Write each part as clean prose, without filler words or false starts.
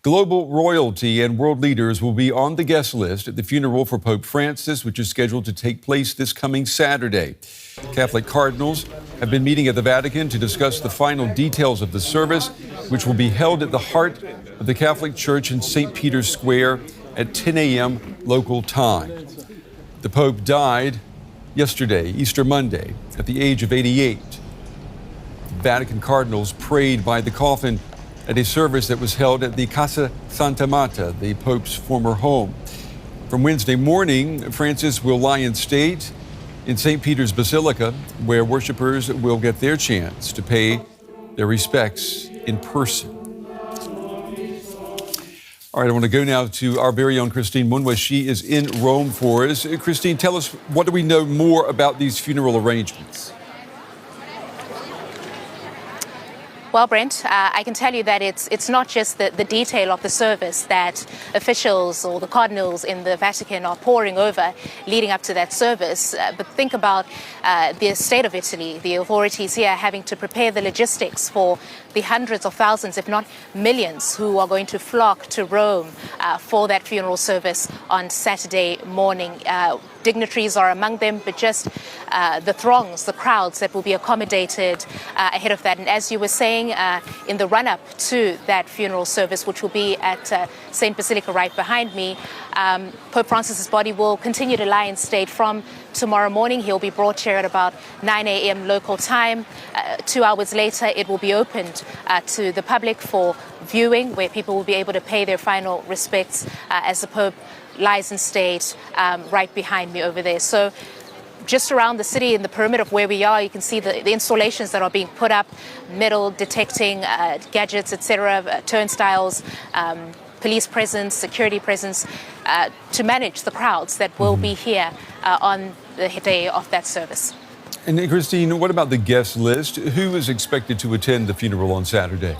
Global royalty and world leaders will be on the guest list at the funeral for Pope Francis, which is scheduled to take place this coming Saturday. Catholic cardinals have been meeting at the Vatican to discuss the final details of the service, which will be held at the heart of the Catholic Church in St. Peter's Square at 10 a.m. local time. The Pope died yesterday, Easter Monday, at the age of 88. The Vatican cardinals prayed by the coffin at a service that was held at the Casa Santa Marta, the Pope's former home. From Wednesday morning, Francis will lie in state in St. Peter's Basilica, where worshipers will get their chance to pay their respects in person. All right, I want to go now to our very own Christine Mhundwa. She is in Rome for us. Christine, tell us, what do we know more about these funeral arrangements? Well, Brent, I can tell you that it's not just the detail of the service that officials or the cardinals in the Vatican are poring over leading up to that service, but think about the state of Italy, the authorities here having to prepare the logistics for the hundreds of thousands, if not millions, who are going to flock to Rome for that funeral service on Saturday morning. Dignitaries are among them, but just the throngs, the crowds that will be accommodated ahead of that. And as you were saying, in the run-up to that funeral service, which will be at St. Basilica right behind me, Pope Francis's body will continue to lie in state from tomorrow morning. He'll be brought here at about 9 a.m. local time. 2 hours later, it will be opened to the public for viewing, where people will be able to pay their final respects as the Pope lies in state right behind me over there. So just around the city in the perimeter of where we are, you can see the installations that are being put up, metal detecting gadgets, etc., turnstiles, police presence, security presence, to manage the crowds that will be here on the day of that service. And Christine, what about the guest list? Who is expected to attend the funeral on Saturday?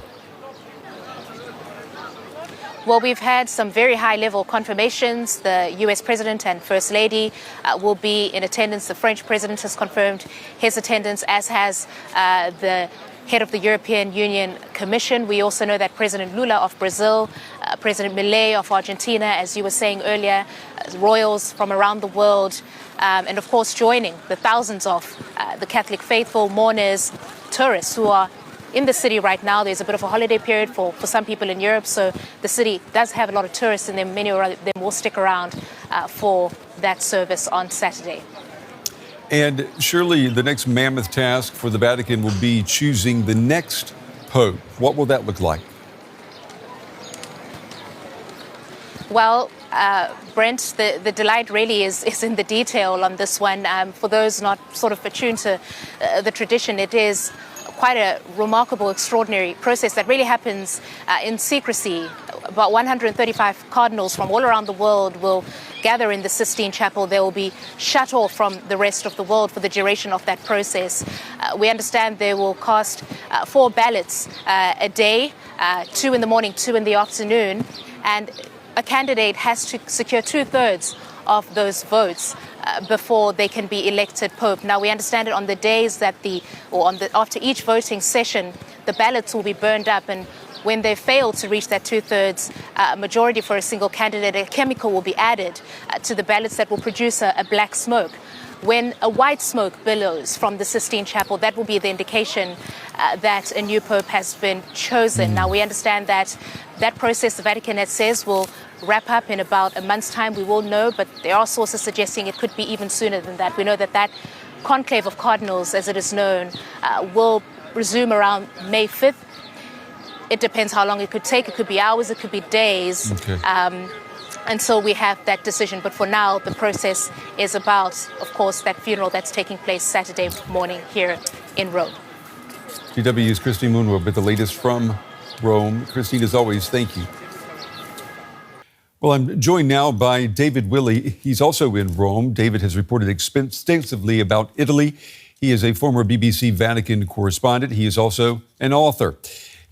Well, we've had some very high-level confirmations. The U.S. President and First Lady will be in attendance. The French President has confirmed his attendance, as has the head of the European Union Commission. We also know that President Lula of Brazil, President Willey of Argentina, as you were saying earlier, royals from around the world, and of course joining the thousands of the Catholic faithful, mourners, tourists who are in the city right now. There's a bit of a holiday period for some people in Europe, so the city does have a lot of tourists in there. Many of them will stick around for that service on Saturday. And surely the next mammoth task for the Vatican will be choosing the next pope. What will that look like? Well, Brent, the delight really is in the detail on this one. For those not sort of attuned to the tradition, it is quite a remarkable, extraordinary process that really happens in secrecy. About 135 cardinals from all around the world will gather in the Sistine Chapel. They will be shut off from the rest of the world for the duration of that process. We understand they will cast 4 ballots a day, 2 in the morning, 2 in the afternoon, and a candidate has to secure 2/3 of those votes before they can be elected Pope. Now, we understand it on the days that after each voting session, the ballots will be burned up, and when they fail to reach that 2/3 majority for a single candidate, a chemical will be added to the ballots that will produce a black smoke. When a white smoke billows from the Sistine Chapel, that will be the indication that a new Pope has been chosen. Now, we understand that process, the Vatican has says, will wrap up in about a month's time. We will know, but there are sources suggesting it could be even sooner than that. We know that conclave of cardinals, as it is known, will resume around May 5th. It depends how long it could take. It could be hours, it could be days. Okay. Until we have that decision. But for now, the process is about, of course, that funeral that's taking place Saturday morning here in Rome. GW's Christine Mhundwa with the latest from Rome. Christine, as always, thank you. Well, I'm joined now by David Willey. He's also in Rome. David has reported extensively about Italy. He is a former BBC Vatican correspondent. He is also an author.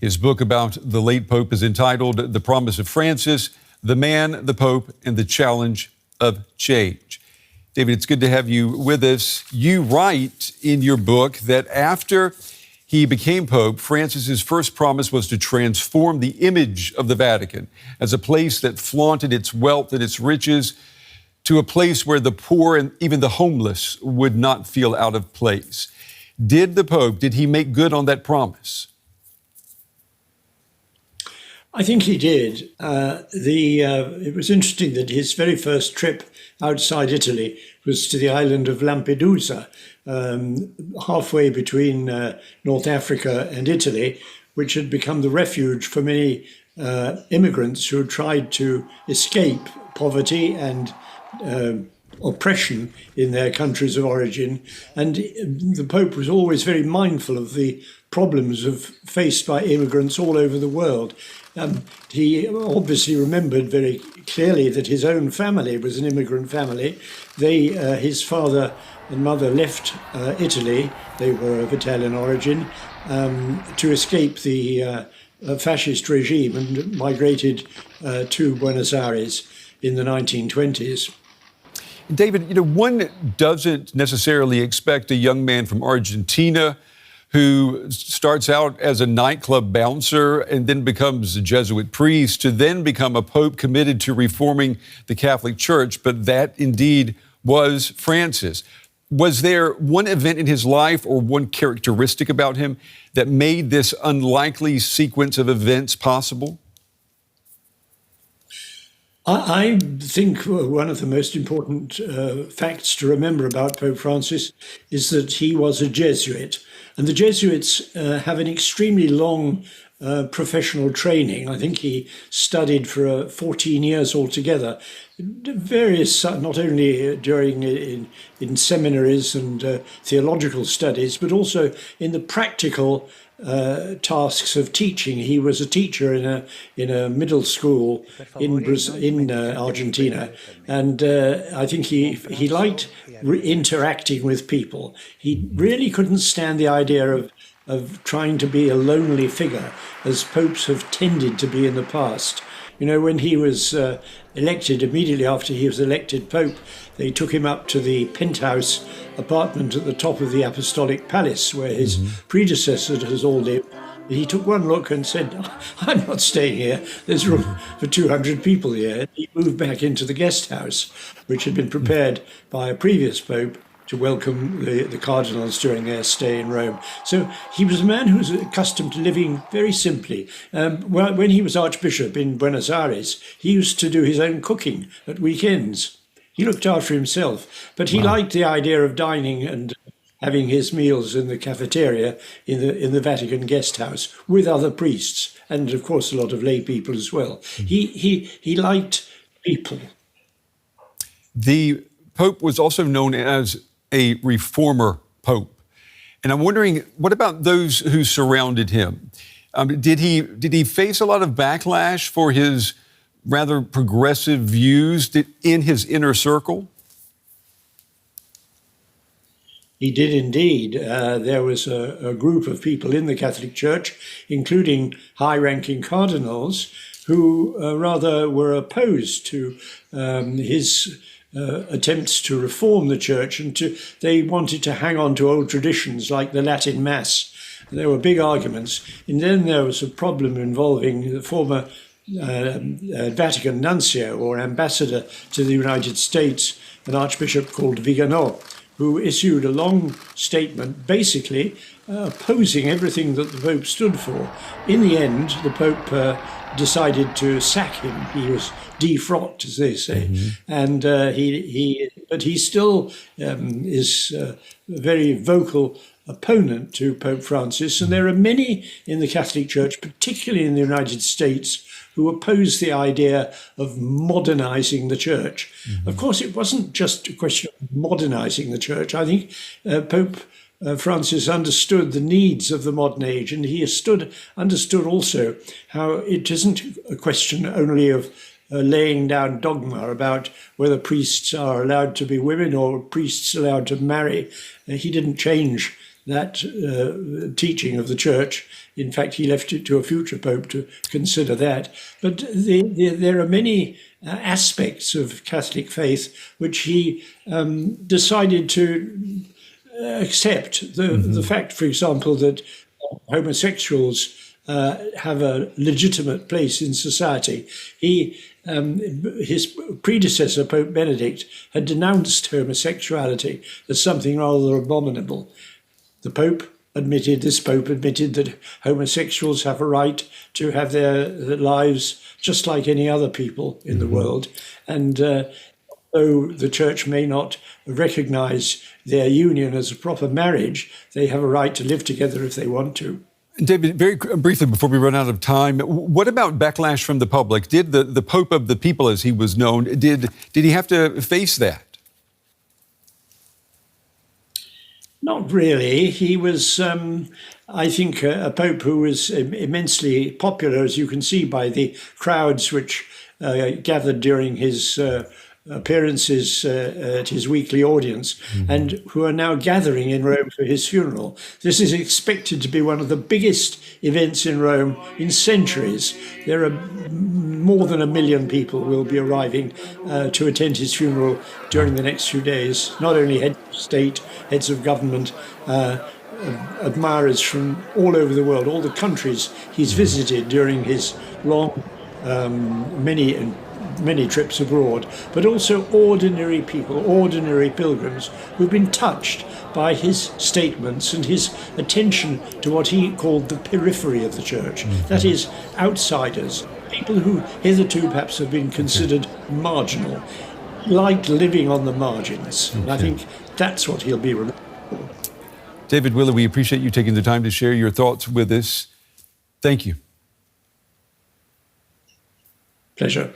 His book about the late Pope is entitled The Promise of Francis, The Man, the Pope, and the Challenge of Change. David, it's good to have you with us. You write in your book that after he became Pope, Francis's first promise was to transform the image of the Vatican as a place that flaunted its wealth and its riches to a place where the poor and even the homeless would not feel out of place. Did he make good on that promise? I think he did. It was interesting that his very first trip outside Italy was to the island of Lampedusa, halfway between North Africa and Italy, which had become the refuge for many immigrants who had tried to escape poverty and oppression in their countries of origin. And the Pope was always very mindful of the problems faced by immigrants all over the world. He obviously remembered very clearly that his own family was an immigrant family. His father and mother left Italy, they were of Italian origin, to escape the fascist regime and migrated to Buenos Aires in the 1920s. David, one doesn't necessarily expect a young man from Argentina who starts out as a nightclub bouncer and then becomes a Jesuit priest to then become a pope committed to reforming the Catholic Church, but that indeed was Francis. Was there one event in his life or one characteristic about him that made this unlikely sequence of events possible? I think one of the most important facts to remember about Pope Francis is that he was a Jesuit. And the Jesuits have an extremely long professional training. I think he studied for 14 years altogether, various, not only during in seminaries and theological studies, but also in the practical tasks of teaching. He was a teacher in a middle school in Argentina, and I think he liked interacting with people. He really couldn't stand the idea of trying to be a lonely figure, as popes have tended to be in the past. When he was elected, immediately after he was elected Pope, they took him up to the penthouse apartment at the top of the Apostolic Palace, where his predecessor has all lived. He took one look and said, "I'm not staying here. There's room for 200 people here." He moved back into the guest house, which had been prepared by a previous Pope to welcome the cardinals during their stay in Rome. So he was a man who was accustomed to living very simply. When he was Archbishop in Buenos Aires, he used to do his own cooking at weekends. He looked after himself, but he liked the idea of dining and having his meals in the cafeteria in the Vatican guest house with other priests and, of course, a lot of lay people as well. He liked people. The Pope was also known as a reformer pope. And I'm wondering, what about those who surrounded him? Did he face a lot of backlash for his rather progressive views in his inner circle? He did indeed. There was a group of people in the Catholic Church, including high-ranking cardinals, who rather were opposed to his attempts to reform the church, and they wanted to hang on to old traditions like the Latin Mass. There were big arguments. And then there was a problem involving the former Vatican nuncio or ambassador to the United States, an archbishop called Vigano, who issued a long statement basically opposing everything that the Pope stood for. In the end, the Pope decided to sack him. He was defrocked, as they say, and but he still is a very vocal opponent to Pope Francis. And there are many in the Catholic Church, particularly in the United States, who oppose the idea of modernizing the church. Of course, it wasn't just a question of modernizing the church. I think Pope Francis understood the needs of the modern age, and he understood also how it isn't a question only of laying down dogma about whether priests are allowed to be women or priests allowed to marry. He didn't change that teaching of the church. In fact, he left it to a future pope to consider that. But there are many aspects of Catholic faith which he decided to accept. The fact, for example, that homosexuals have a legitimate place in society. His predecessor, Pope Benedict, had denounced homosexuality as something rather abominable. This Pope admitted that homosexuals have a right to have their lives just like any other people in the world. And though the Church may not recognize their union as a proper marriage, they have a right to live together if they want to. David, very briefly before we run out of time, what about backlash from the public? Did the Pope of the people, as he was known, did he have to face that? Not really. He was, I think, a Pope who was immensely popular, as you can see by the crowds which gathered during his appearances at his weekly audience, and who are now gathering in Rome for his funeral. This is expected to be one of the biggest events in Rome in centuries. There are more than 1 million people will be arriving to attend his funeral during the next few days. Not only heads of state, heads of government, admirers from all over the world, all the countries he's visited during his long, many trips abroad, but also ordinary people, ordinary pilgrims who've been touched by his statements and his attention to what he called the periphery of the Church. That is, outsiders, people who hitherto perhaps have been considered marginal, liked living on the margins. And I think that's what he'll be remembered for. David Willey, we appreciate you taking the time to share your thoughts with us. Thank you. Pleasure.